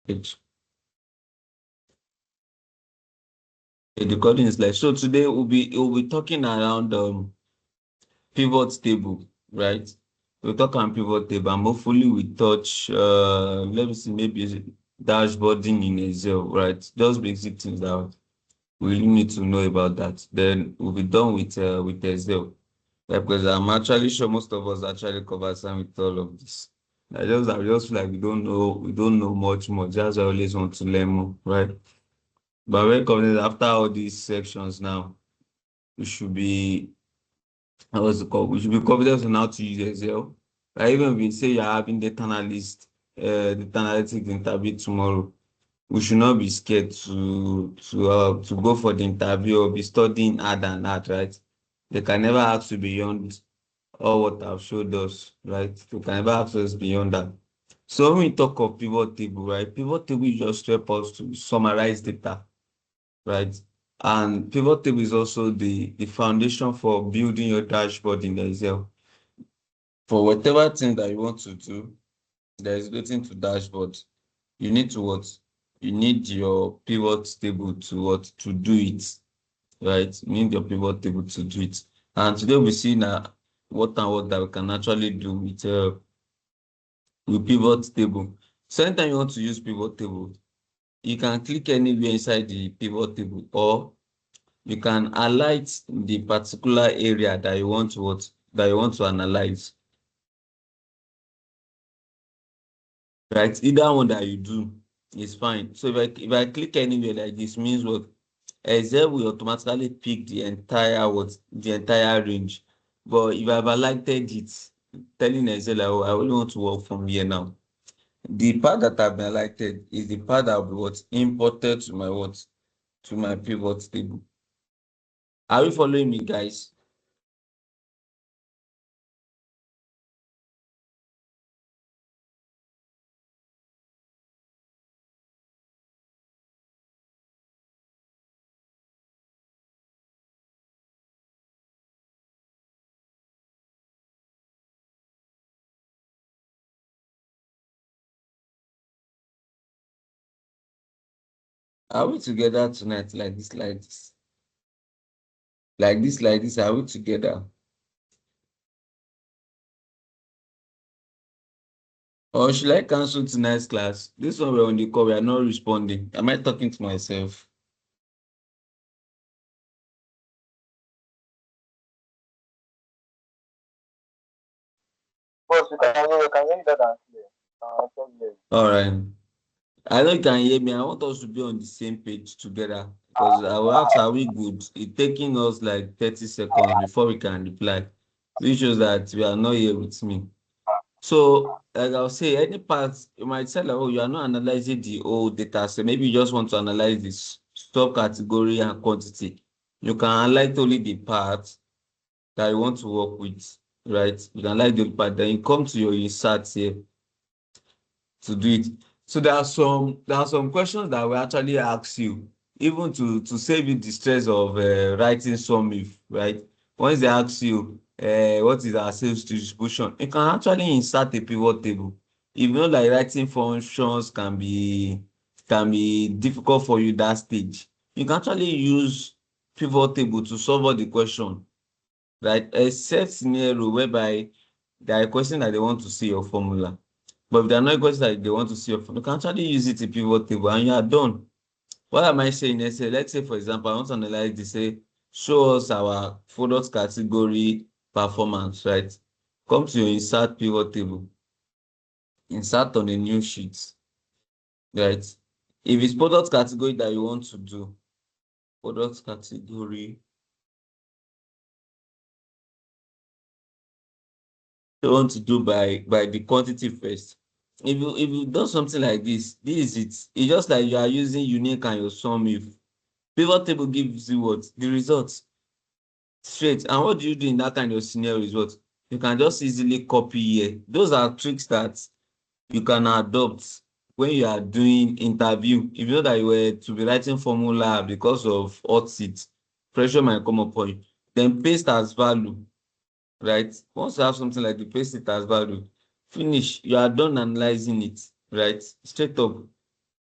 Page. The recording is live. So today we'll be talking around pivot table, right? We'll talk on pivot table and hopefully we touch let me see, maybe dashboarding in Excel, right? Just basic things that we really need to know about that. Then we'll be done with Excel. Yeah, because I'm actually sure most of us actually conversant with all of this. I just feel like we don't know much. That's why I always want to learn more, right? But when coming after all these sections now, we should be what's it called? We should be confident on how to use Excel. Like even if we say you're having data analytics interview tomorrow, we should not be scared to go for the interview or be studying hard and hard, right? They can never ask you beyond all what I've showed us, right? They can never ask us beyond that. So when we talk of pivot table, right? Pivot table is just help us to summarize data, right? And pivot table is also the foundation for building your dashboard in Excel. For whatever thing that you want to do, there is relating to dashboard. You need to what? You need your pivot table to what? To do it, right? You need your pivot table to do it. And today we see now what and what that we can actually do with pivot table. So anytime you want to use pivot table, you can click anywhere inside the pivot table or you can highlight the particular area that you want to analyze, right? Either one that you do is fine. So if I click anywhere like this, means what? Excel will automatically pick the entire range. But if I've highlighted it, telling Excel like, oh, I only want to work from here now. The part that I've been highlighted is the part that will be what imported to my pivot table. Are you following me, guys? Are we together tonight like this, like this? Like this, are we together? Or should I cancel tonight's class? This one we're on the call, we are not responding. Am I talking to myself? Boss, you can hear that and clear. Actually hear you. All right. I know you can hear me. I want us to be on the same page together because I will ask, are we good? It's taking us like 30 seconds before we can reply, which shows that we are not here with me. So, like I'll say, any part you might say, like, oh, you are not analyzing the whole data set. Maybe you just want to analyze this subcategory and quantity. You can highlight only the part that you want to work with, right? You can highlight the part, then you come to your insert here to do it. So there are some questions that will actually ask you, even to save you the stress of writing some if, right? Once they ask you what is our sales distribution, you can actually insert a pivot table. If you know like writing functions can be difficult for you that stage, you can actually use pivot table to solve all the question, right? Except scenario whereby there are questions that they want to see your formula. But if there are no questions that they want to see your formula, you can actually use it in pivot table and you are done. What am I saying? Let's say, for example, I want to analyze this, say, show us our product category performance, right? Come to your insert pivot table, insert on a new sheet, right? If it's product category that you want to do, product category, you want to do by the quantity first. If you do something like this is it. It's just like you are using unique and your sum if. Pivot table gives you what? The results straight. And what do you do in that kind of scenario is what? You can just easily copy here. Those are tricks that you can adopt when you are doing interview. If you know that you were to be writing formula because of hot seat, pressure might come upon you. Then paste as value, right? Once you have something like the paste it as value, finish. You are done analyzing it, right? Straight up.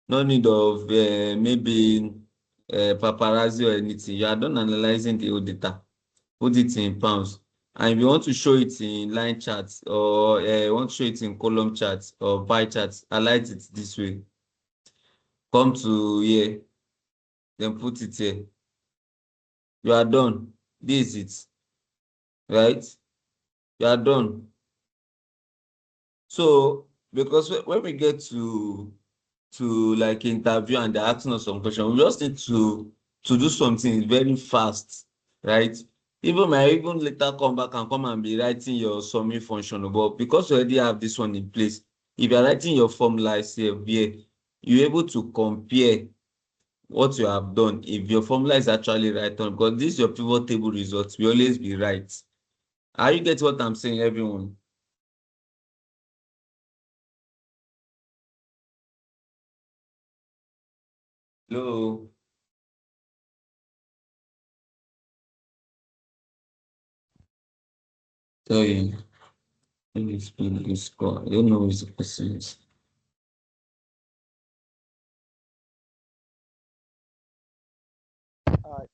No need of maybe paparazzi or anything. You are done analyzing the whole data. Put it in pounds. And if you want to show it in line charts or want to show it in column charts or pie charts, highlight it this way. Come to here, then put it here. You are done. This is it, right? You are done. So because when we get to like interview and they're asking us some question, we just need to do something very fast, right? Even may even later come back and come and be writing your summary function, but because you already have this one in place, if you're writing your formula here, you're able to compare what you have done if your formula is actually right on, because this is your pivot table results will always be right. Are you getting what I'm saying, everyone? Hello. Sorry. Let me explain this call. I don't know who the person is. Uh,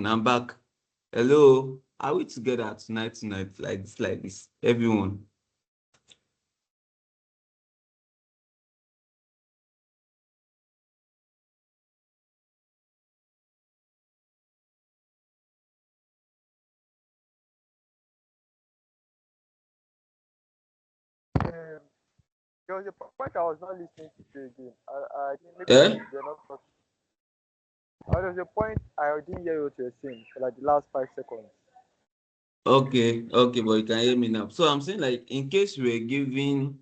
I'm back. Hello. Are we together tonight, like this? Everyone. um, there was a point I was not listening to you again. I think maybe Eh? you're not talking. There was a point I didn't hear what you were saying for like the last 5 seconds. Okay, but you can hear me now. So I'm saying, like, in case we're giving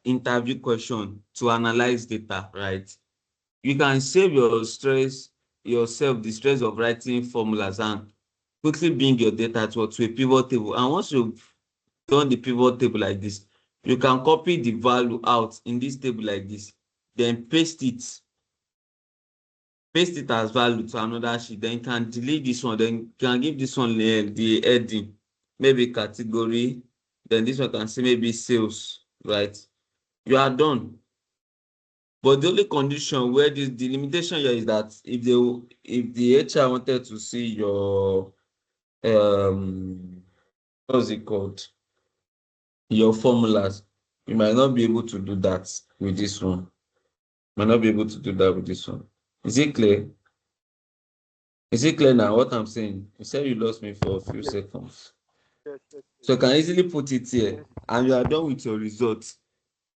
interview question to analyze data, right? You can save yourself the stress of writing formulas and quickly bring your data to a pivot table. And once you've done the pivot table like this, you can copy the value out in this table like this, then paste it as value to another sheet. Then you can delete this one, then you can give this one the heading, maybe category, then this one can say maybe sales, right? You are done. But the only condition where the limitation here is that if the HR wanted to see your what's it called, your formulas, you might not be able to do that with this one. Might not be able to do that with this one. Is it clear? Is it clear now what I'm saying? You said you lost me for a few Yes, seconds. yes, yes, yes, So you can easily put it here yes. and you are done with your results.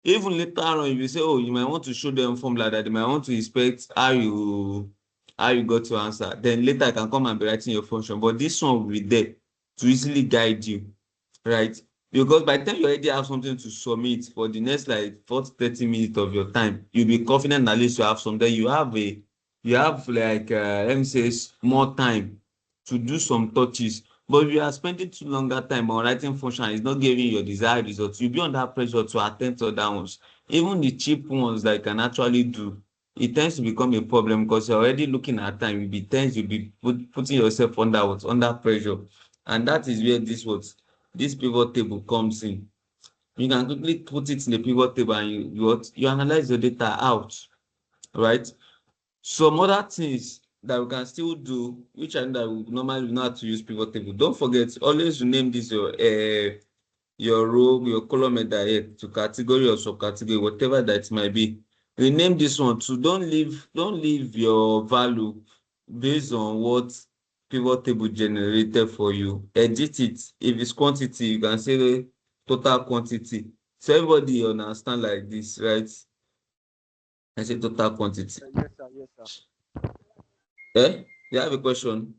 Even later on, if you say, oh, you might want to show them formula that they might want to inspect how you got your answer, then later I can come and be writing your function. But this one will be there to easily guide you, right? Because by the time you already have something to submit for the next like 40, 30 minutes of your time, you'll be confident at least you have something. You have like let me say more time to do some touches. But if you are spending too longer time on writing function and it's not giving your desired results, you'll be under pressure to attempt other ones. Even the cheap ones that you can actually do, it tends to become a problem because you're already looking at time. You'll be putting yourself under pressure. And that is where this pivot table comes in. You can quickly put it in the pivot table and you analyze your data out, right? Some other things that we can still do, which I know that we normally know how to use pivot table. Don't forget, always rename this your row, your column header here to category or subcategory, whatever that might be. Rename this one too. Don't leave your value based on what pivot table generated for you. Edit it. If it's quantity, you can say total quantity. So everybody understand like this, right? I say total quantity. Yes, sir. Yes, sir. You have a question?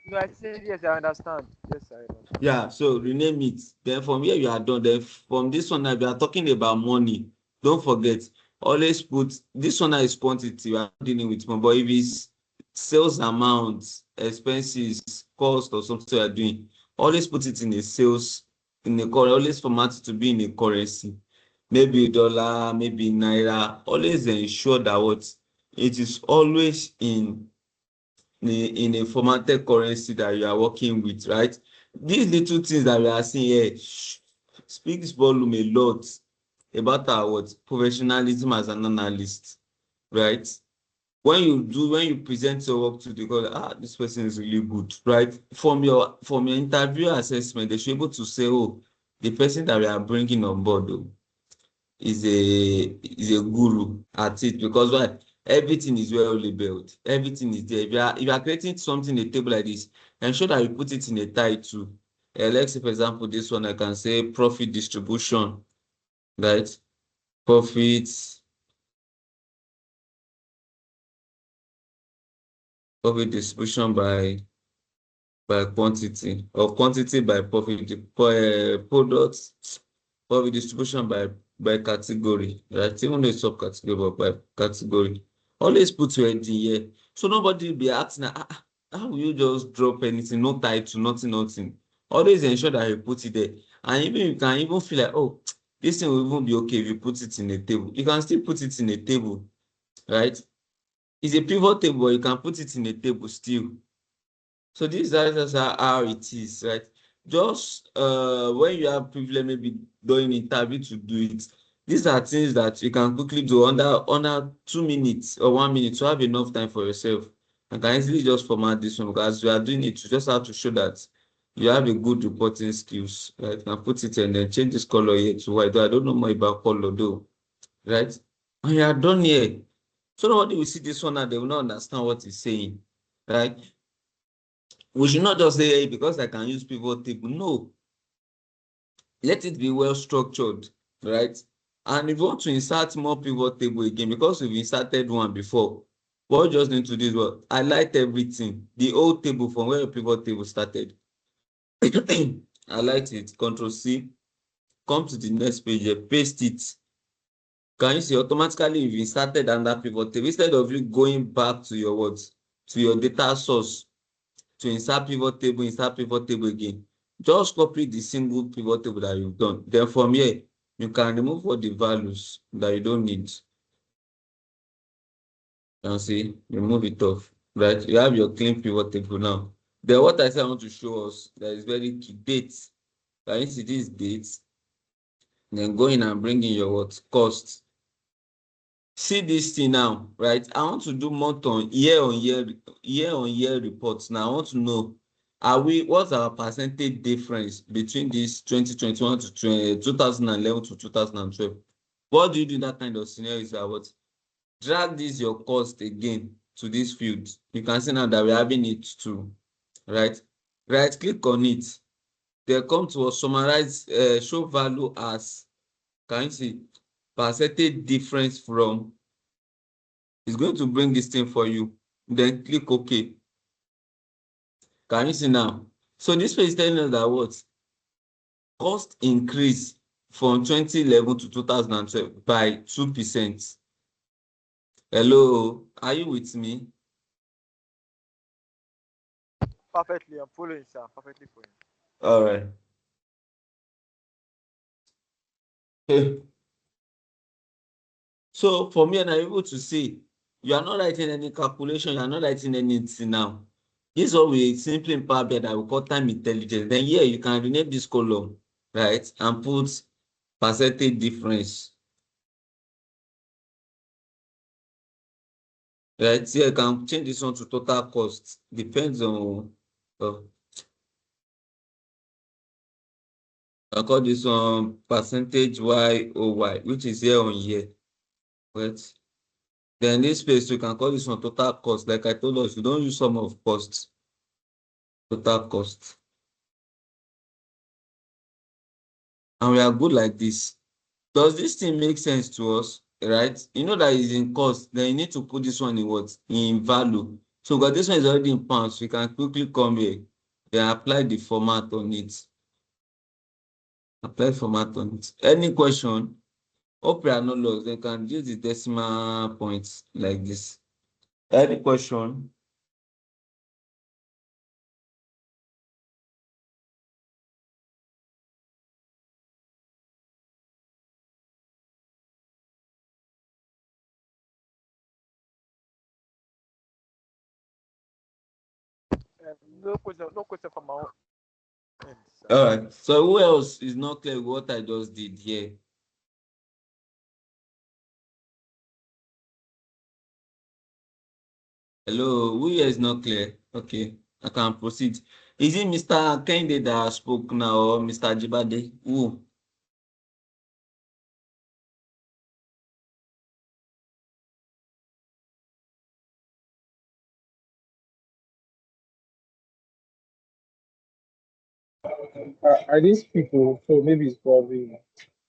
No, I said yes. I understand. Yes, I understand. Yeah, so rename it. Then from here you are done. Then from this one now, we are talking about money. Don't forget, always put this one now is quantity. We are not dealing with money. But if it's sales amount, expenses, cost, or something you are doing, always put it in a sales, in a currency, always format it to be in a currency. Maybe dollar, maybe naira. Always ensure that what it is always in a formatted currency that you are working with, right? These little things that we are seeing here speaks volume a lot about our what professionalism as an analyst, right? When you present your work to the god, this person is really good, right? From your interview assessment, they should be able to say, oh, the person that we are bringing on board, oh, is a guru at it, because why? Everything is well labeled, everything is there. If you are creating something, a table like this, ensure that you put it in a title. Let's say for example this one, I can say profit distribution, right? Profit profit distribution by quantity, or quantity by profit, products profit distribution by category, right? Even though it's subcategory, but by category. Always put your head in here, so nobody will be asking, how will you just drop anything, no title, nothing. Always ensure that you put it there. And even you can even feel like, oh, this thing will even be okay if you put it in a table. You can still put it in a table, right? It's a pivot table, but you can put it in a table still. So this is just how it is, right? Just when you have privilege, maybe doing interview to do it. These are things that you can quickly do under 2 minutes or 1 minute to have enough time for yourself. You can easily just format this one, because you are doing it, you just have to show that you have a good reporting skills, right? You can put it and then change this color here to white. Though I don't know more about color though, right? And you are done here. So nobody will see this one and they will not understand what he's saying, right? We should not just say, hey, because I can use pivot table. No, let it be well structured, right? And if you want to insert more pivot table again, because we've inserted one before, what you just need to do is what? Highlight everything, the old table from where your pivot table started. Highlight it, Control C, come to the next page here, paste it. Can you see automatically you've inserted under pivot table, instead of you going back to your what? To your data source to insert pivot table again. Just copy the single pivot table that you've done. Then from here, you can remove all the values that you don't need. And see, remove it off. Right? You have your clean pivot table now. Then what I say I want to show us that is very key, dates. Can you see these dates? Then go in and bring in your what? Cost. See this thing now, right? I want to do month on year reports. Now I want to know, what's our percentage difference between this 2021 to 2011 to 2012? What do you do in that kind of scenario? Is that what? Drag this your cost again to this field. You can see now that we're having it too, right? Right click on it. They come to summarize, show value as, can you see, percentage difference from. It's going to bring this thing for you. Then click OK. Can you see now? So this page is telling us that what? Cost increase from 2011 to 2012 by 2%. Hello, are you with me? Perfectly, I'm following, sir. Perfectly following. All right. So for me, and I'm able to see, you are not writing any calculation, you are not writing anything now. This is what we simply in Power BI that we call time intelligence. Then here you can rename this column, right, and put percentage difference. Right here, you can change this one to total cost. Depends on, I call this one percentage YOY, which is year on year. Right. Then this space, you can call this one total cost. Like I told us, you don't use sum of costs, total cost. And we are good like this. Does this thing make sense to us? right? You know that is in cost, then you need to put this one in what? In value. So because this one is already in pounds, we can quickly come here, then apply the format on it. Apply format on it. Any question? Hope you are not lost. They can use the decimal points like this. Any question? No question from my own end, sir. All right. So who else is not clear with what I just did here? Hello, who here is not clear? Okay, I can proceed. Is it Mr. Kende that spoke now or Mr. Jibade? Who? I didn't speak, so maybe it's probably.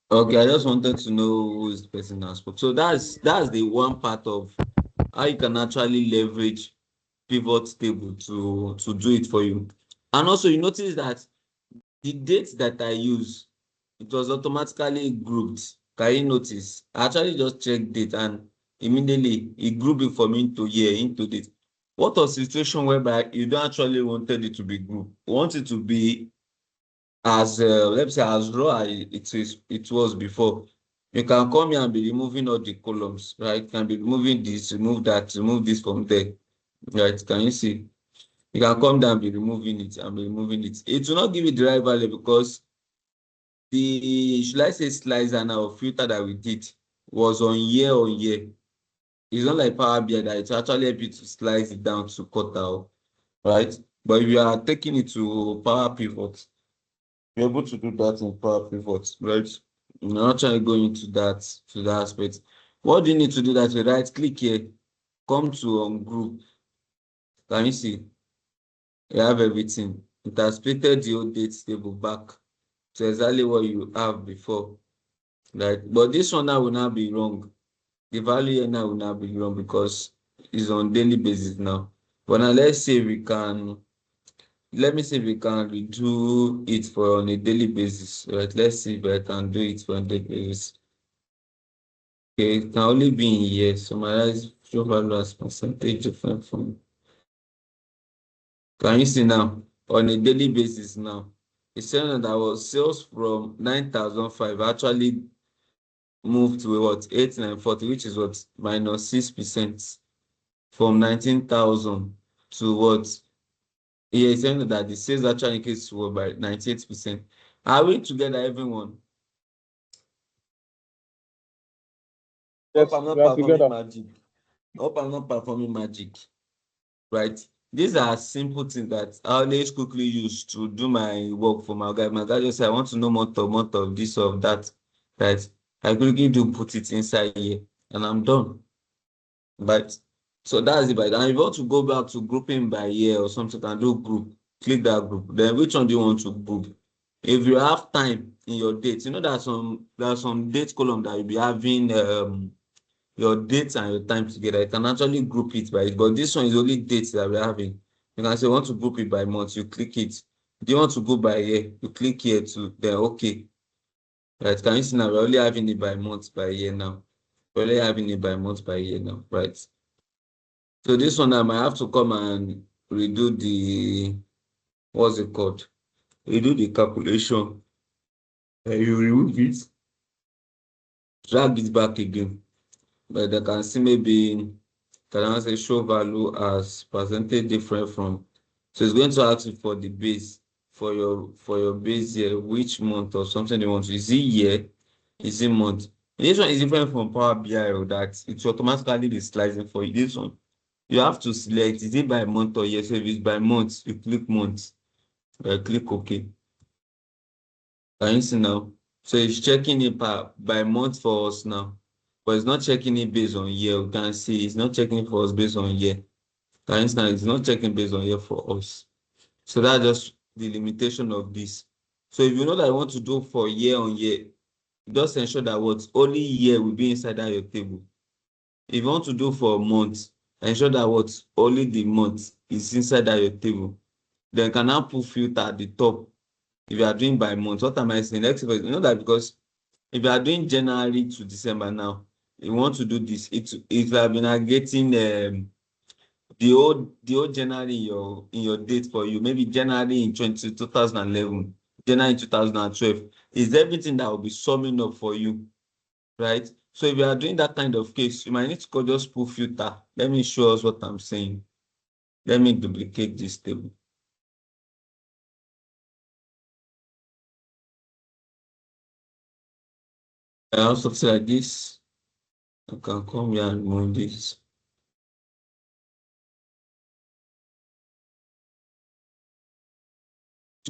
Okay, I just wanted to know who is the person that spoke. So that's the one part of how you can actually leverage pivot table to do it for you. And also you notice that the dates that I use, it was automatically grouped. Can you notice? I actually just checked date and immediately it grouped it for me into year, into date. What was the situation whereby you don't actually wanted it to be grouped? You want it to be as let's say as raw as it was before. You can come here and be removing all the columns, right? You can be removing this, remove that, remove this from there, right? Can you see? You can come down and be removing it and be removing it. It will not give you the right value because the, should I say, slicer now or filter that we did was on year. It's not like Power BI that it will actually help you to slice it down to cut out, right? But if you are taking it to Power Pivot, you're able to do that in Power Pivot, right? You're not trying to go into that to that aspect. What do you need to do? That you right click here, come to group. Can you see? You have everything. It has created the old date table back to exactly what you have before, right? But this one now will not be wrong. The value here now will not be wrong because it's on daily basis now. But now let's say we can, let me see if we can redo it for on a daily basis, right? Let's see if I can do it for a daily basis. Okay, it can only be in years. Summarize show value as percentage different from. Can you see now? On a daily basis now, it's saying that our sales from 9,005 actually moved to what 8,940, which is what minus 6% from 19,000 to what. Yeah, it's saying that the sales actually increased to by 98%. Are we together, everyone? Hope Yes, I'm we not are performing together. magic. Hope I'm not performing magic, right? These are simple things that I always quickly use to do my work for my guy. My guy just say, I want to know more of this, of that, right? I quickly do put it inside here and I'm done, right? So that's it. Right? And if you want to go back to grouping by year or something, you can do group, click that group. Then which one do you want to group? If you have time in your dates, you know there's some date column that you'll be having your dates and your time together. You can actually group it by it, but this one is only dates that we're having. You can say, want to group it by month, you click it. Do you want to go by year? You click here too, then okay. Right, can you see now we're only having it by month by year now. We're only having it by month by year now, right? So this one I might have to come and redo the, what's it called? Redo the calculation. And you remove it, drag it back again. But I can see maybe can I say show value as percentage different from. So it's going to ask you for the base for your base year, which month or something you want to. Is it year? Is it month? This one is different from Power BI or that it's automatically be slicing for you. This one you have to select is it by month or year. So if it's by month, you click month, click OK. Can you see now? So it's checking it by month for us now, but it's not checking it based on year. You can see it's not checking for us based on year. For instance, it's not checking based on year for us. So that's just the limitation of this. So if you know that I want to do for year on year, just ensure that what only year will be inside that your table. If you want to do for a month, ensure that what only the month is inside that your table. Then you can now put filter at the top. If you are doing by month, what am I saying? Next, you know that because if you are doing January to December now, you want to do this, it will have been aggregating the old January in your date for you. Maybe January in 2011, January in 2012 is everything that will be summing up for you, right? So if you are doing that kind of case, you might need to just put filter. Let me show us what I'm saying. Let me duplicate this table. I also say like this. I can come here and move this.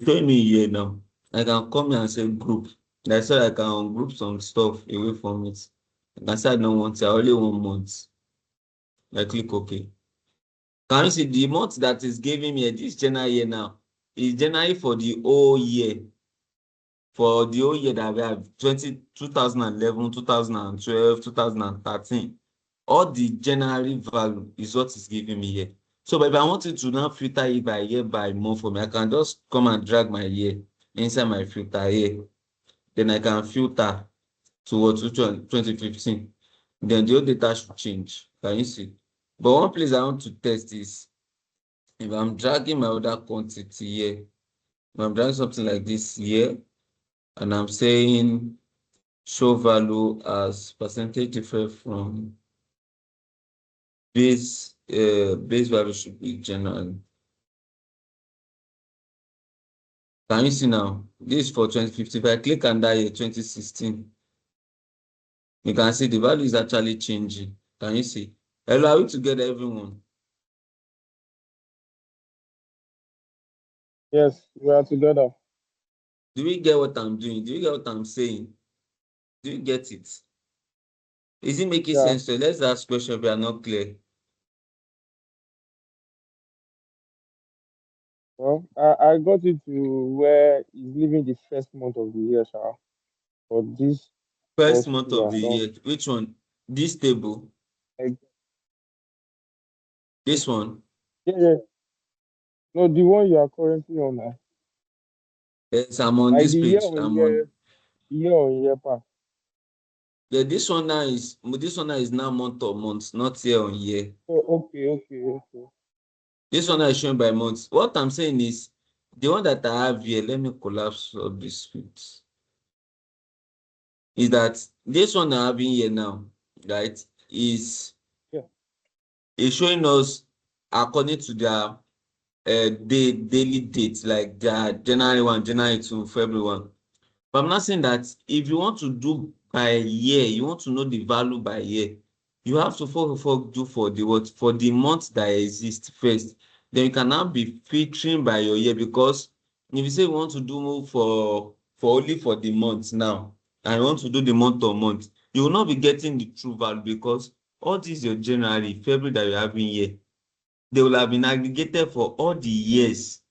Show me here now. I can come here and say group. That's why I can group some stuff away from it. I can say I don't want it. I only want months. I click OK. Can you see the month that is giving me this January year now? Is January for the whole year. For the whole year that we have 2011, 2012, 2013. All the January value is what is giving me here. So but if I wanted to now filter it by year by month for me, I can just come and drag my year inside my filter here. Then I can filter towards 2015. Then the old data should change. Can you see? But one place I want to test is if I'm dragging my other quantity here, if I'm dragging something like this here, and I'm saying show value as percentage different from base value should be general. Can you see now? This is for 2015. If I click on that year, 2016, you can see the value is actually changing. Can you see? Hello, are we together, everyone? Yes, we are together. Do we get what I'm doing? Do you get what I'm saying? Do you get it? Is it making Yeah. sense? So let's ask question if we are not clear. Well, I got it to where he's leaving the first month of the year, sir. But this First falls month through. of I the don't year. Which one? This table. like, This one. yeah. No, the one you are currently on now. Yes, I'm on Like this the year page. on I'm year, on. year on year part. Yeah, this one now is now month or month, not year on year. Oh, okay. This one now is showing by months. What I'm saying is the one that I have here. Let me collapse up this script. Is that this one I have in here now, right? Yeah. Is showing us according to their daily dates, like their January 1, January 2, February 1. But I'm not saying that if you want to do by year, you want to know the value by year, you have to first of all do for the what for the month that exist first. Then you can now be filtering by your year because if you say you want to do for only for the month now, and you want to do the month or month, you will not be getting the true value because all this your January, February that you're having here, they will have been aggregated for all the years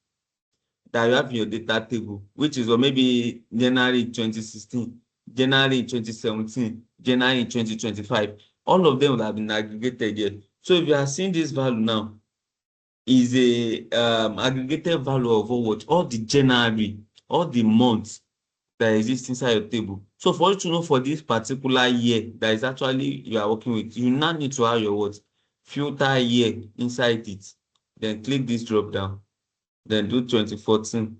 that you have in your data table, which is or maybe January 2016, January 2017, January 2025. All of them will have been aggregated here. So if you are seeing this value now, is a aggregated value of what all the January, all the months that exist inside your table. So for you to know for this particular year that is actually you are working with, you now need to have your what filter year inside it. Then click this drop down. Then do 2014.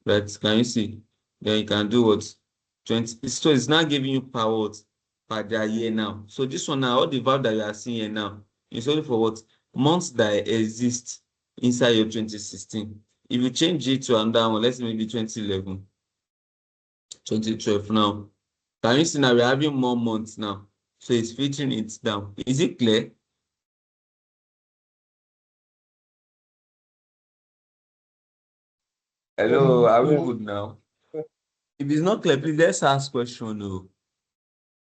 Right? Can you see? Then you can do what 20. So it's now giving you per what per their year now. So this one now, all the value that you are seeing here now is only for what months that exist inside your 2016. If you change it to another one, let's say maybe 2011, 2012 now. Can you see now we're having more months now? So it's filtering it down. Is it clear? Yes. Hello, are we Yes. good now? If it's not clear, please let's ask question. No,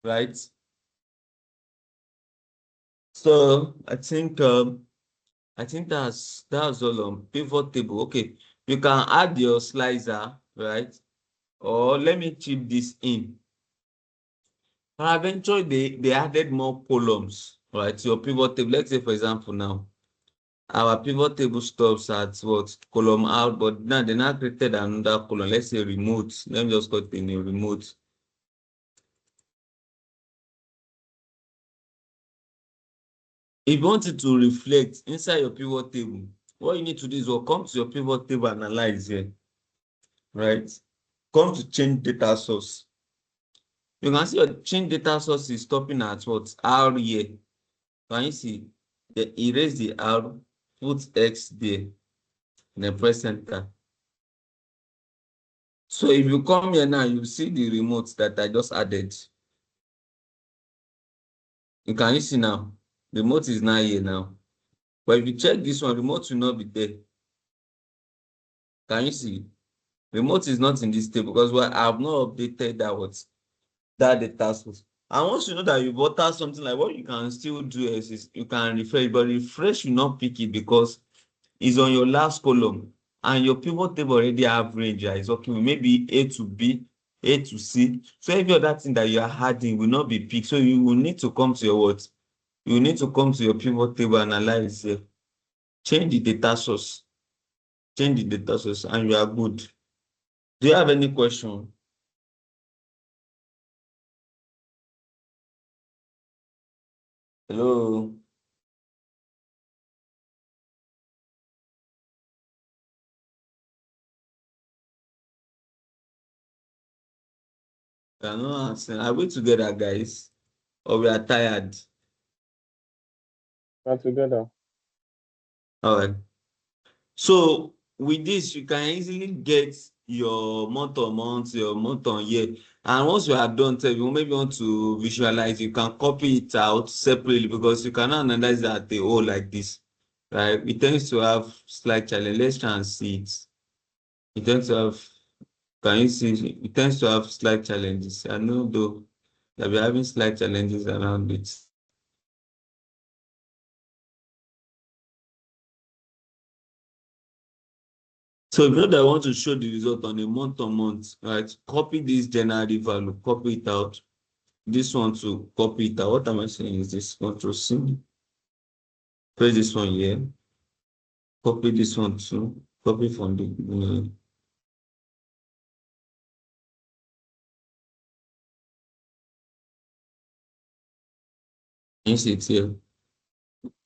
right? So I think that's all on pivot table. Okay, you can add your slicer, right? Or let me chip this in. Eventually, they added more columns, right, to your pivot table. Let's say, for example, now, our pivot table stops at what? Column out, but now they now created another column. Let's say remote. Let me just call it a new remote. If you want it to reflect inside your pivot table, what you need to do is come to your pivot table, analyze here, right? Come to change data source. You can see your change data source is stopping at what? R here. Can you see? Erase the R, put X there, then press enter. So if you come here now, you see the remote that I just added. Can you see now? The remote is not here now. But if you check this one, remote will not be there. Can you see? Remote is not in this table because I have not updated that data source. And once you know that you've altered something, like what you can still do is you can refresh, but refresh will not pick it because it's on your last column and your pivot table already have range. It's okay, maybe A to B, A to C. So every other thing that you are adding will not be picked. So you will need to come to your what? You need to come to your pivot table, analyze it, change the data source, and you are good. Do you have any question? Hello? You are not answering. Are we together, guys? Or we are tired? We're together. All right. So with this, you can easily get your month on month, your month on year. And once you are done, if you maybe want to visualize, you can copy it out separately because you cannot analyze that at the whole like this. Right? It tends to have slight challenge. Let's try and see it. It tends to have, can you see? It tends to have slight challenges. I know though that we're having slight challenges around it. So if you know that I want to show the result on a month on month, right? Copy this January value, copy it out. This one to copy it out. What am I saying is this? Control C. Press this one here. Copy this one too. Copy from the insert here.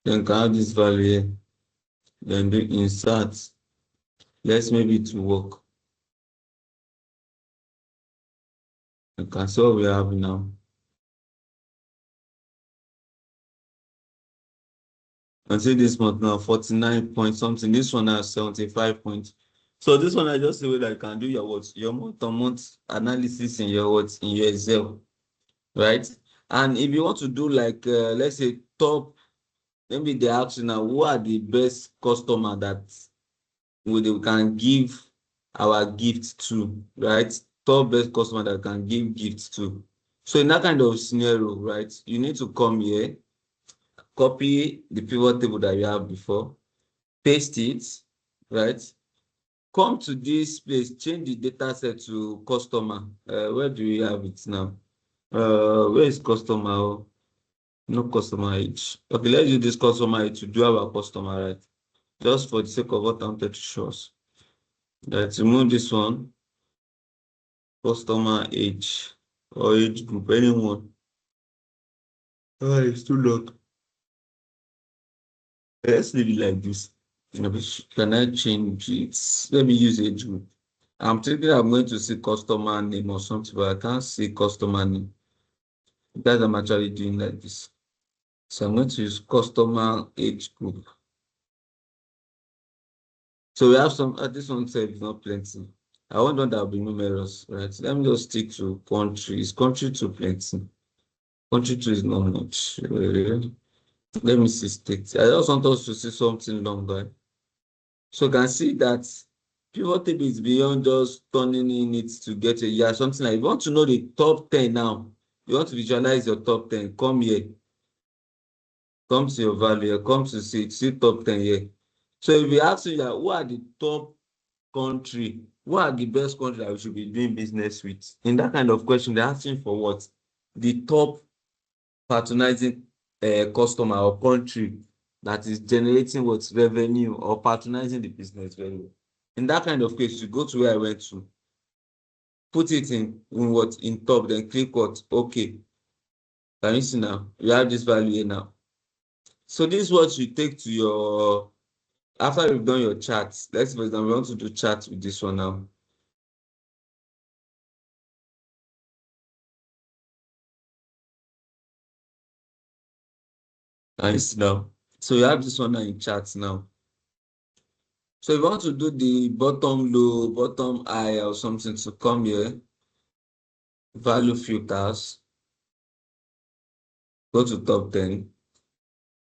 Then can add this value here. Then do insert. Let's maybe to work. You can see what we have now. And see this month now 49 point something. This one has 75 points. So this one I just say that you can do your what? Your month on month analysis in your what? In your Excel. Right? And if you want to do like let's say top, maybe they ask you now who are the best customer that we can give our gifts to, right? Top best customer that can give gifts to. So in that kind of scenario, right, you need to come here, copy the pivot table that you have before, paste it, right? Come to this place, change the data set to customer. Where do we have it now? Where is customer? Oh, no customer age. Okay, let's use this customer age to do our customer, right? Just for the sake of what I wanted to show us. Let's remove this one, customer age or age group, anyone. Oh, it's too long. Let's leave it like this. Can I change it? Let me use age group. I'm thinking I'm going to see customer name or something, but I can't see customer name. Because I'm actually doing like this. So I'm going to use customer age group. So we have some, this one said it's not plenty. I want one that will be numerous, right? Let me just stick to countries. Country to plenty. Country to is not much. Let me see state. I just want us to see something longer. So you can see that pivot table is beyond just turning in it to get a year, something like you want to know the top 10 now. You want to visualize your top 10. Come here. Come to your value. Come to see top 10 here. So if we ask you that who are the top country, who are the best country that we should be doing business with? In that kind of question, they're asking for what? the top patronizing customer or country that is generating what revenue or patronizing the business very well. In that kind of case, you go to where I went to, put it in what in top, then click what okay. Can you see now? You have this value here now. So this is what you take to your after you've done your charts. Let's for example, we want to do charts with this one now. Can you see now? So you have this one now in charts now. So if you want to do the bottom low, bottom high or something to come here, value filters, go to top 10,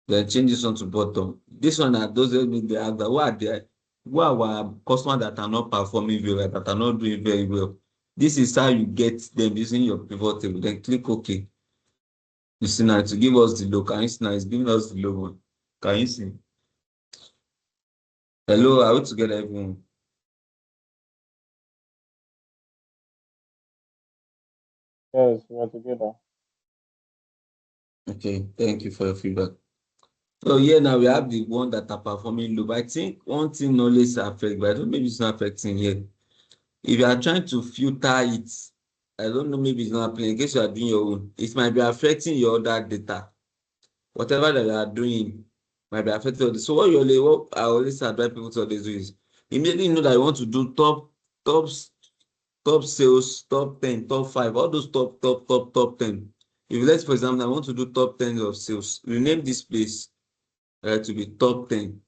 then change this one to bottom. This one are those that they ask that who are our customers that are not performing very well, that are not doing very well. This is how you get them using your pivot table. Then click OK. You see now to give us the low. Can you see now? It's giving us the low one. Can you see? Hello, are we together, everyone? Yes, we are together. Okay, thank you for your feedback. So here now we have the one that are performing low. But I think one thing always affect, but I don't know, maybe it's not affecting here. If you are trying to filter it, I don't know, maybe it's not happening. In case you are doing your own, it might be affecting your other data. Whatever that you are doing might be affecting others. So what I always advise people to always do is immediately know that you want to do top sales, top 10, top 5, all those top 10. If let's for example, I want to do top 10 of sales, rename this place to be top 10.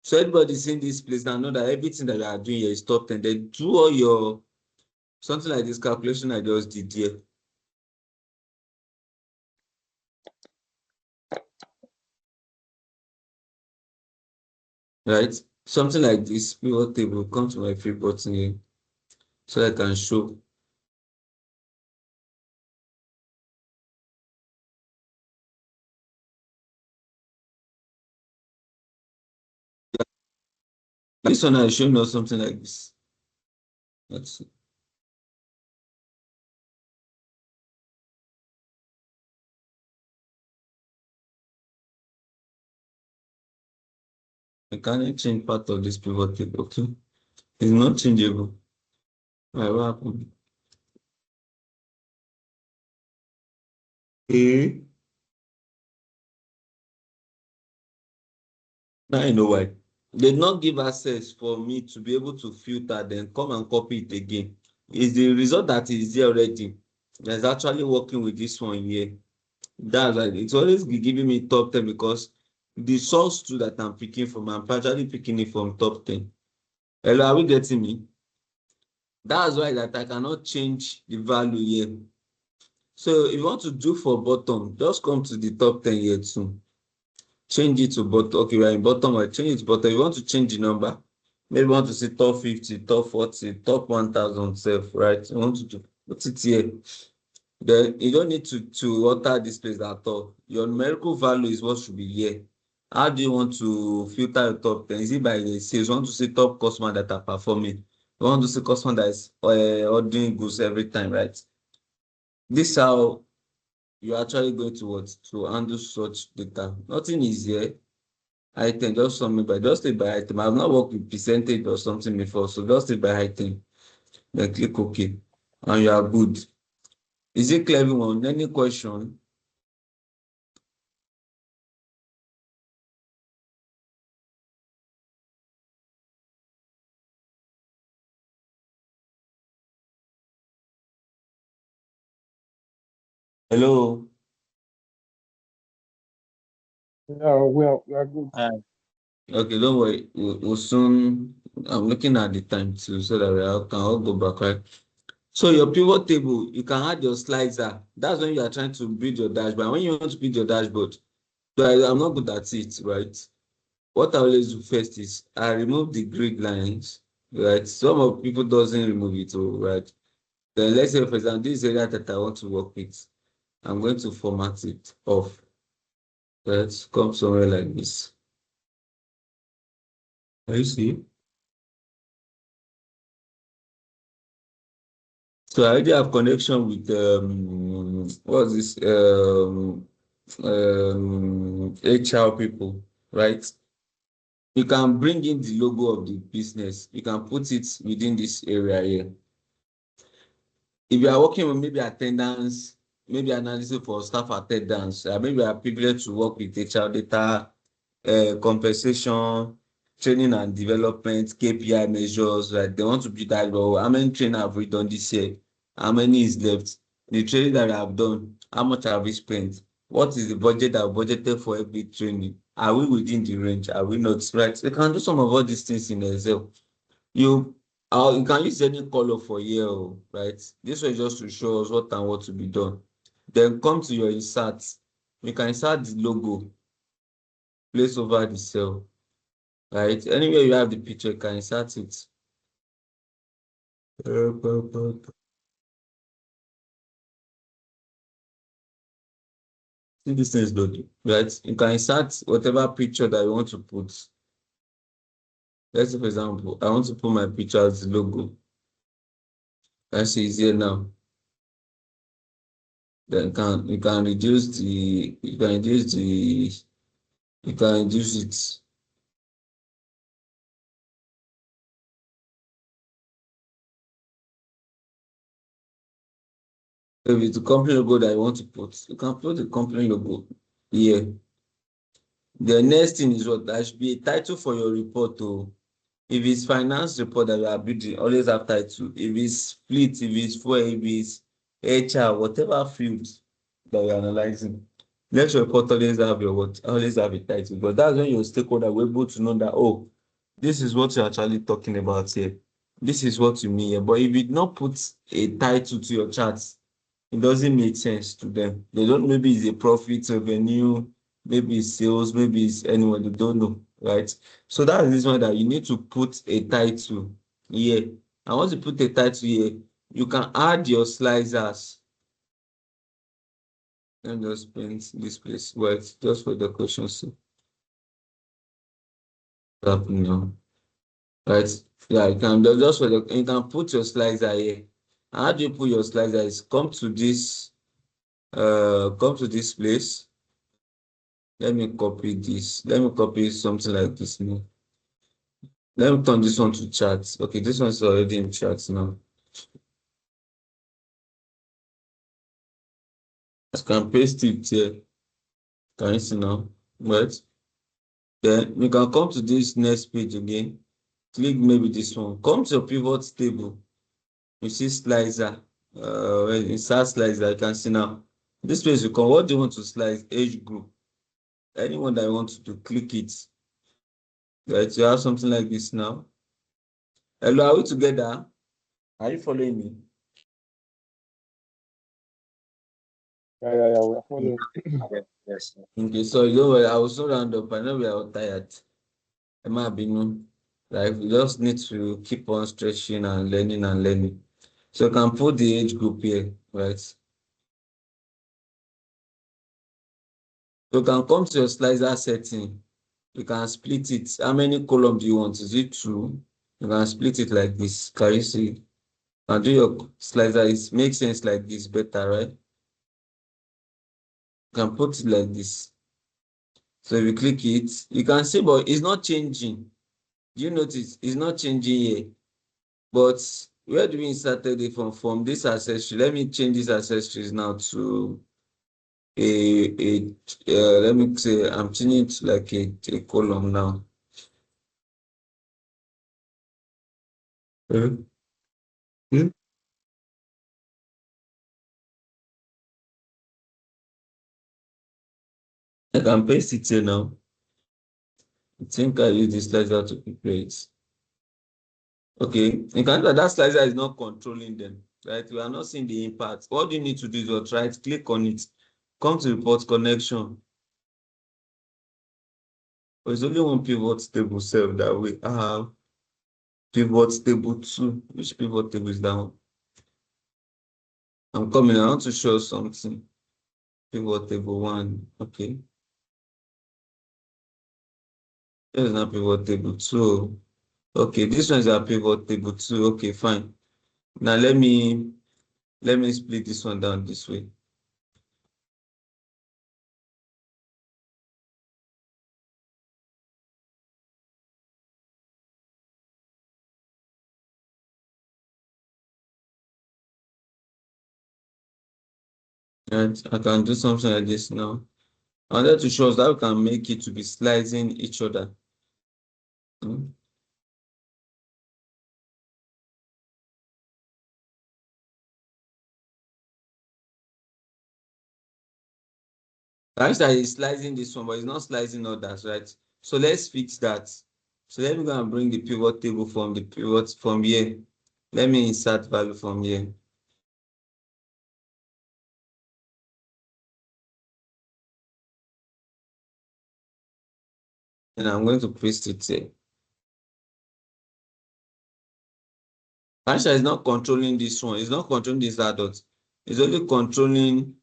So everybody's in this place now know that everything that you are doing here is top 10. Then do all your something like this calculation I just did here. Right? Something like this pivot table. Come to my favorite button here so I can show. This one I show you something like this. Let's see. I can't change part of this pivot table. Okay. It's not changeable. Right, what happened? Okay. Now I know why. They did not give access for me to be able to filter, then come and copy it again. It's the result that is there already. That's actually working with this one here. That's right. It's always be giving me top 10 because the source tool that I'm picking from, I'm actually picking it from top 10. Hello, are we getting me? That's why that I cannot change the value here. So if you want to do for bottom, just come to the top 10 here too. Change it to bottom. Okay, we're in bottom right. Change it to bottom. If you want to change the number, maybe you want to say top 50, top 40, top 1000 self, right? You want to put it here. Then you don't need to alter this place at all. Your numerical value is what should be here. How do you want to filter your top 10? Is it by the sales? You want to see top customer that are performing. You want to see customer that is ordering goods every time, right? This is how you're actually going to what to handle such data. Nothing is here. Item, just something by just take by item. I've not worked with percentage or something before, so just take by item. Then click OK, and you are good. Is it clear, everyone? Any question? Hello. Yeah, we are good. Okay, don't worry. We'll soon. I'm looking at the time too, so that can all go back, right? So your pivot table, you can add your slicer. That's when you are trying to build your dashboard. When you want to build your dashboard, so I'm not good at it, right? What I always do first is I remove the grid lines, right? Some of people doesn't remove it, right? Then let's say, for example, this area that I want to work with, I'm going to format it off. Let's come somewhere like this. Can you see? So I already have connection with what's this HR people, right? You can bring in the logo of the business. You can put it within this area here. If you are working with maybe attendance, maybe analysis for staff attendance, maybe you are privileged to work with HR data, compensation, training and development, KPI measures, right? They want to be that, well, how many training have we done this year? How many is left? The training that I have done, how much have we spent? What is the budget I've budgeted for every training? Are we within the range? Are we not? Right? They can do some of all these things in Excel. You you can use any color for here, right? This way just to show us what and what to be done. Then come to your insert. You can insert the logo, place over the cell, right? Anywhere you have the picture, you can insert it. See this thing is loading, right? You can insert whatever picture that you want to put. Let's say, for example, I want to put my picture as the logo. That's easier now. Then you can reduce the you can reduce the you can reduce it. If it's the company logo that you want to put, you can put the company logo here. The next thing is what? There should be a title for your report. Oh. If it's finance report that you are building, always have title. If it's fleet, if it's fuel, if it's HR, whatever field that you're analyzing, let your report always have your what? Always have a title. But that's when your stakeholder will be able to know that, oh, this is what you're actually talking about here. This is what you mean here. But if you did not put a title to your charts, it doesn't make sense to them. They don't, maybe it's a profit, revenue, maybe it's sales, maybe it's anyone, they don't know, right? So that's this one that you need to put a title here. And once you put a title here, you can add your slicers. Let me just paint this place white just for the question. So happening now, right? Yeah, you can just for the you can put your slicer here. And how do you put your slicer? Is come to this place. Let me copy this. Let me copy something like this now. Let me turn this one to chat. Okay, this one's already in chat now. I can paste it here. Can you see now? Right. Then you can come to this next page again. Click maybe this one. Come to your pivot table. You see slicer. When insert slicer, you can see now. This page you come. What do you want to slice? Age group. Anyone that you want to do, click it. Right. You have something like this now. Hello, are we together? Are you following me? Yeah, we're following. Yes. Okay, so you know, I was so round up. I know we are all tired. Emma Binu, like we just need to keep on stretching and learning and learning. So you can put the age group here, right? So you can come to your slicer setting. You can split it. How many columns do you want? Is it two? You can split it like this. Can you see? And do your slicer. It makes sense like this better, right? You can put it like this. So if you click it, you can see, but it's not changing. Do you notice? It's not changing here. But where do we insert it from this accessory? Let me change these accessories now to let me say I'm changing it to like a column now. Hmm? Hmm? I can paste it here now. I think I use this slicer to prepare it. Okay, you can do that. That slicer is not controlling them, right? We are not seeing the impact. What you need to do is just right click on it, come to report connection. There's only one pivot table self that we have. Pivot table 2. Which pivot table is that one? I'm coming. I want to show something. Pivot table 1. Okay. This is not pivot table 2. Okay, this one is a pivot table 2. Okay, fine. Now let me Let me split this one down this way. And I can do something like this now. I wanted to show us that we can make it to be slicing each other. Hmm. Actually, it's slicing this one, but it's not slicing others, right? So let's fix that. So let me go and bring the pivot table from the pivot from here. Let me insert value from here. And I'm going to paste it here. Actually, it's not controlling this one. It's not controlling this adult. It's only controlling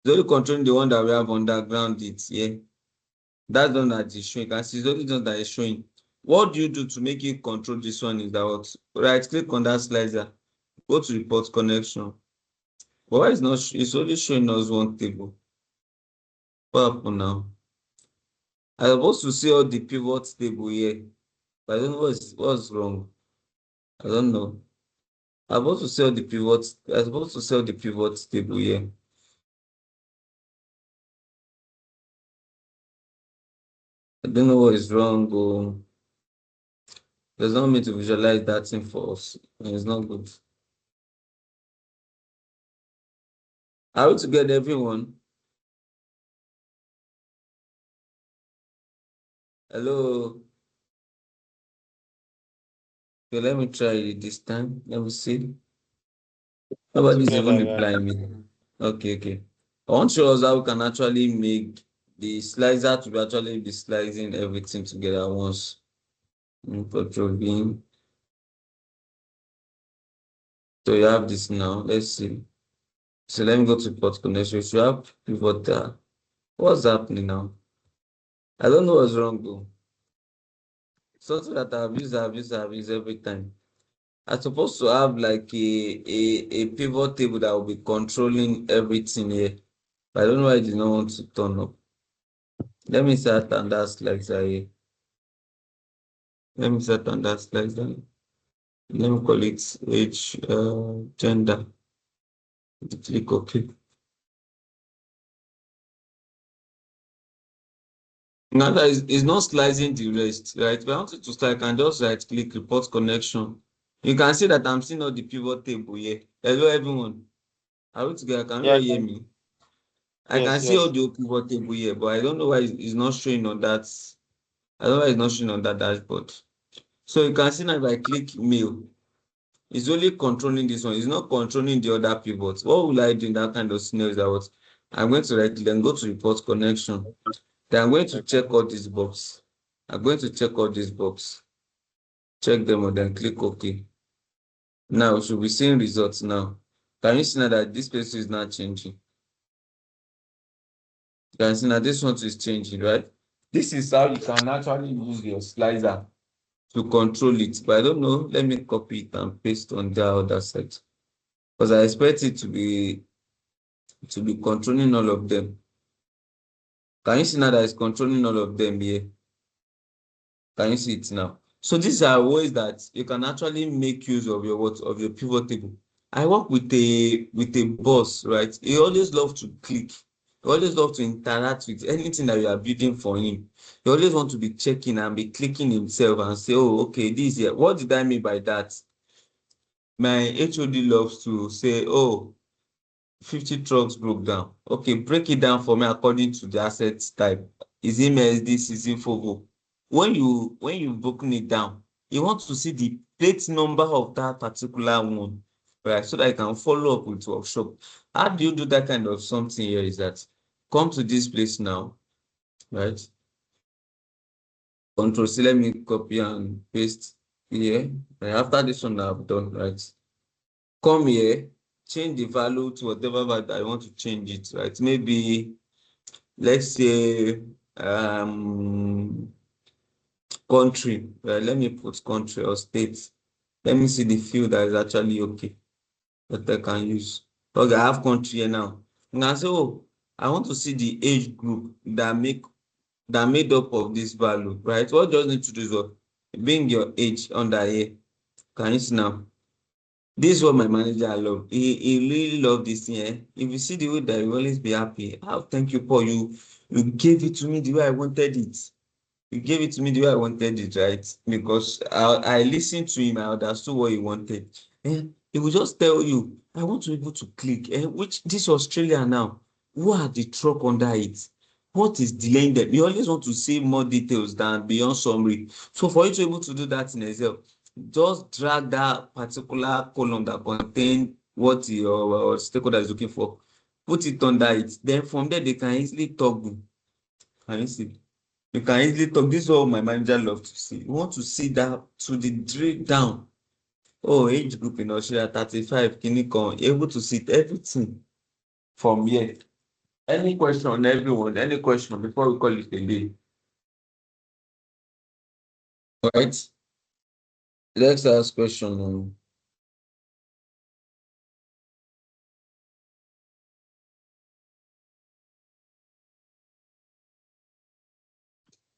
the one that we have underground it here. That's the one that is showing. You can see it's only the one that is showing. What do you do to make it control this one is that what? Right click on that slicer, go to report connection. But why is not it's only showing us one table? What happened now? I'm supposed to see all the pivots table here, but I don't know what's wrong. I don't know. I'm supposed to see all the pivots. I'm supposed to see all the pivots table here. I don't know what is wrong. There's not me to visualize that thing for us. And it's not good. Are we together, everyone? Hello. Okay, let me try it this time. Let me see. Nobody's even Together, yeah. replying me. Okay. I want to show us how we can actually make the slicer to be actually be slicing everything together at once. Control V. So you have this now. Let's see. So let me go to port connection. So you have pivot there. What's happening now? I don't know what's wrong though. Something that I've used every time. I'm supposed to have like a pivot table that will be controlling everything here. But I don't know why it did not want to turn up. Let me set and that slicer here. Let me set and that slicer. Let me call it age gender. Click OK. Now that is not slicing the rest, right? If I want it to slice, I can just right click report connection. You can see that I'm seeing all the pivot table here. Hello everyone. Are we together? Can you Yeah, all hear me? I can yes, see all yes. the pivot table here, but I don't know why it's not showing on that. I don't know why it's not showing on that dashboard. So you can see now if I click mail, it's only controlling this one. It's not controlling the other pivots. What will I do in that kind of scenario? Is that what I'm going to right then go to report connection. Then I'm going to check all these boxes. I'm going to check all these boxes. Check them and then click OK. Now we should be seeing results now. Can you see now that this place is not changing? You can see now this one is changing, right? This is how you can actually use your slicer to control it. But I don't know. Let me copy it and paste on the other side. Because I expect it to be controlling all of them. Can you see now that it's controlling all of them here? Can you see it now? So these are ways that you can actually make use of your of your pivot table. I work with a boss, right? He always love to click. He always love to interact with anything that you are building for him. He always want to be checking and be clicking himself and say, oh, okay, this here. What did I mean by that? My HOD loves to say, oh, 50 trucks broke down. Okay, break it down for me according to the asset type. Is it Mercedes? Is it Volvo? When you've broken it down, you want to see the plate number of that particular one, right? So that you can follow up with workshop. How do you do that kind of something here? Is that come to this place now, right? Control C, let me copy and paste here. And after this one I've done, right? Come here, change the value to whatever value I want to change it, right? Maybe let's say country, right? Let me put country or state. Let me see the field that is actually okay. that I can use. Okay, I have country here now. You can say, oh, I want to see the age group that made up of this value, right? What you just need to do is what? Bring your age under here. Can you see now? This is what my manager love. He really love this thing. Eh? If you see the way that he always be happy, oh, thank you, Paul. You gave it to me the way I wanted it. You gave it to me the way I wanted it, right? Because I listened to him, I understood what he wanted. He will just tell you, I want to be able to click. Which this Australia now, who are the truck under it? What is delaying them? You always want to see more details than beyond summary. So for you to be able to do that in Excel, just drag that particular column that contain what your stakeholder is looking for, put it under it. Then from there, they can easily toggle. Can you see? You can easily talk. This is what my manager loves to see. You want to see that to the drill down. Oh, age group in Australia, 35, Kinikon, able to see everything from here. Any question, everyone? Any question before we call it a day? All right. Let's ask question.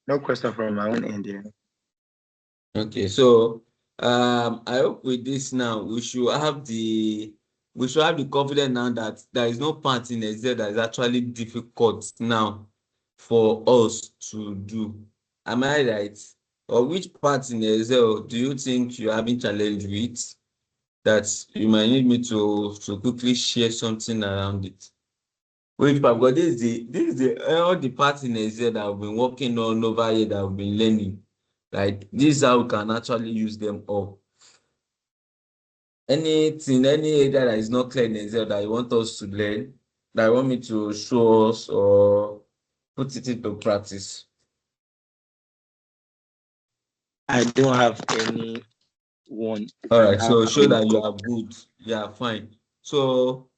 No question from my own end here. Okay, so I hope with this now we should have the confidence now that there is no part in Excel that is actually difficult now for us to do. Am I right? Or which part in Excel do you think you're having challenge with that you might need me to quickly share something around it? Which part? Because this is the all the parts in Excel that I've been working on over here that I've been learning. Like this is how we can actually use them all. Anything, any area that is not clear in Excel that you want us to learn, that you want me to show us or put it into practice? I don't have any one. All I right, have so show that you got are good. Yeah, fine. So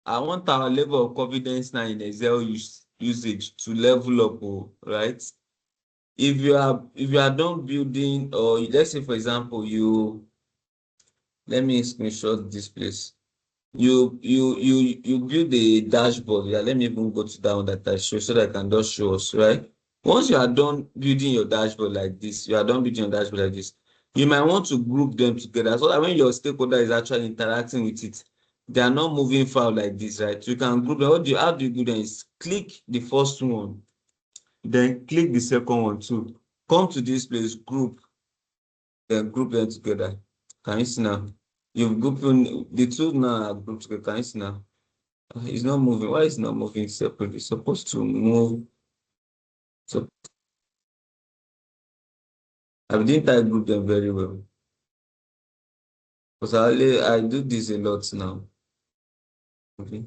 I want our level of confidence now in Excel usage to level up, right? If you are done building, or let's say for example, let me screenshot this place. You build a dashboard. Yeah, let me even go to that one that I show so that I can just show us, right? Once you are done building your dashboard like this, you might want to group them together so that when your stakeholder is actually interacting with it, they are not moving file like this, right? You can group them. How do you do them? Is click the first one, then click the second one too. Come to this place, group, then group them together. Can you see now? You've grouped the two now are grouped together. Can you see now? It's not moving. Why is it not moving separately? It's supposed to move. So I didn't I group them very well. Because I do this a lot now. Okay.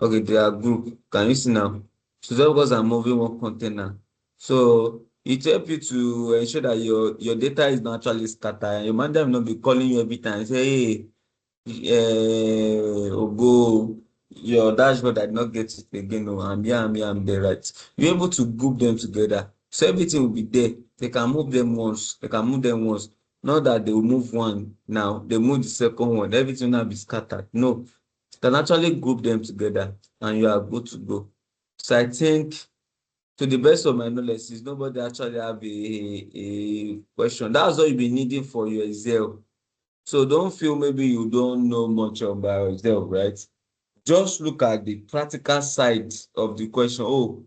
Okay, they are group. Can you see now? So just because I'm moving one container. So it helps you to ensure that your data is not actually scattered. Your manager will not be calling you every time. Say, hey, Ogo, your dashboard I did not get it again. No, I'm there, right? You're able to group them together. So everything will be there. They can move them once. They can move them once. Not that they will move one now. They move the second one. Everything will now be scattered. No, you can actually group them together and you are good to go. So I think to the best of my knowledge, is nobody actually have a question. That's what you'll be needing for your Excel. So don't feel maybe you don't know much about Excel, right? Just look at the practical side of the question. Oh,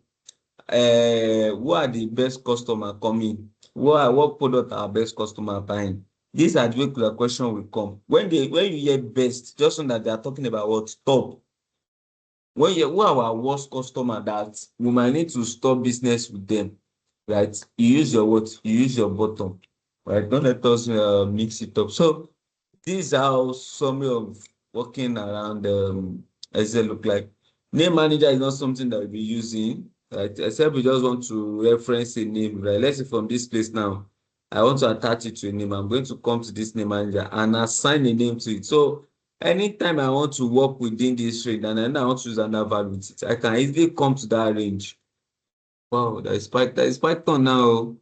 who are the best customer coming? What product are best customer buying? These are the way the question will come. When you hear best, just know that they are talking about what top. Who are our worst customer that we might need to stop business with them, right? You use your what? You use your bottom, right? Don't let us mix it up. So this is how summary of working around Excel look like. Name manager is not something that we'll be using, right? Except we just want to reference a name, right? Let's say from this place now, I want to attach it to a name. I'm going to come to this name manager and assign a name to it. So anytime I want to work within this range and then I want to use another value with it, I can easily come to that range. Wow, that is Python now.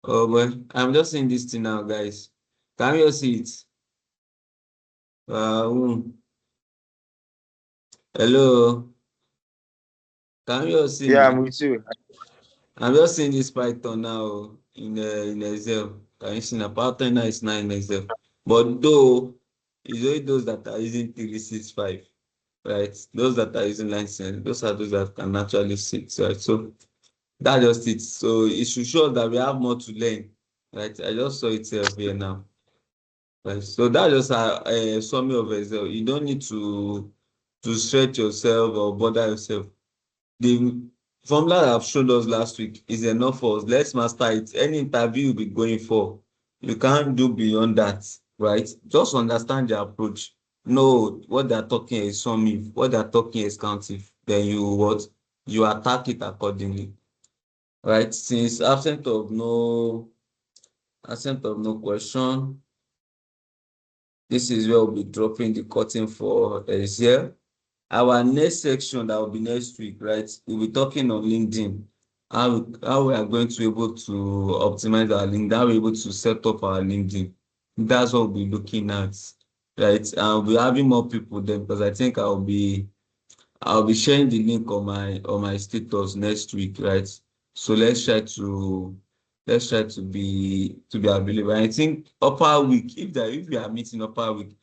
Oh, well, I'm just seeing this thing now, guys. Can you see it? Hello, can you all see Yeah, me? I'm with you. I'm just seeing this Python now in Excel. Can you see now? Python now is now in Excel. But though, it's only those that are using 365, right? Those that are using license, those are those that can actually see it, right? So that's just it. So it should show that we have more to learn, right? I just saw it here now. Right. So that's just a summary of Excel. You don't need to stretch yourself or bother yourself. The formula that I've showed us last week is enough for us. Let's master it. Any interview you'll be going for, you can't do beyond that, right? Just understand the approach. Know what they're talking is summative, what they're talking is countive. Then you attack it accordingly, right? Since absent of no question, this is where we'll be dropping the curtain for Excel. Our next section that will be next week, right? We'll be talking on LinkedIn. How we are going to be able to optimize our LinkedIn, how we're able to set up our LinkedIn. That's what we'll be looking at, right? And we'll be having more people there because I think I'll be sharing the link on my status next week, right? So let's try to be available. I think upper week, if we are meeting upper week,